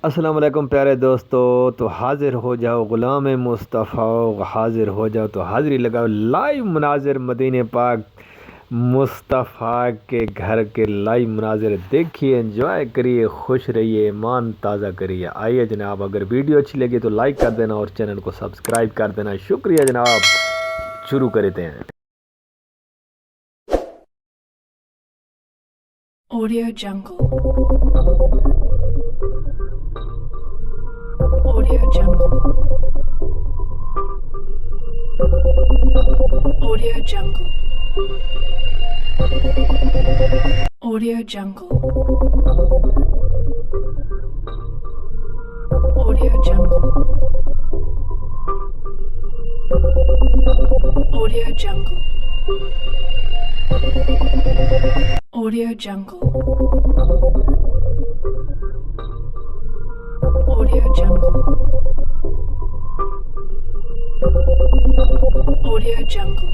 अस्सलाम वालेकुम प्यारे दोस्तों। तो हाजिर हो जाओ गुलाम मुस्तफ़ा, हाजिर हो जाओ तो हाज़री लगाओ। लाइव मुनाजिर मदीने पाक मुस्तफ़ा के घर के लाइव मुनाजिर देखिए, एंजॉय करिए, खुश रहिए, ईमान ताज़ा करिए। आइए जनाब, अगर वीडियो अच्छी लगी तो लाइक कर देना और चैनल को सब्सक्राइब कर देना। शुक्रिया जनाब, शुरू करते हैं। Audio Jungle. Audio Jungle. Audio Jungle. Audio Jungle. Audio Jungle. Audio Jungle. Audio Jungle. Audio Jungle. Audio Jungle.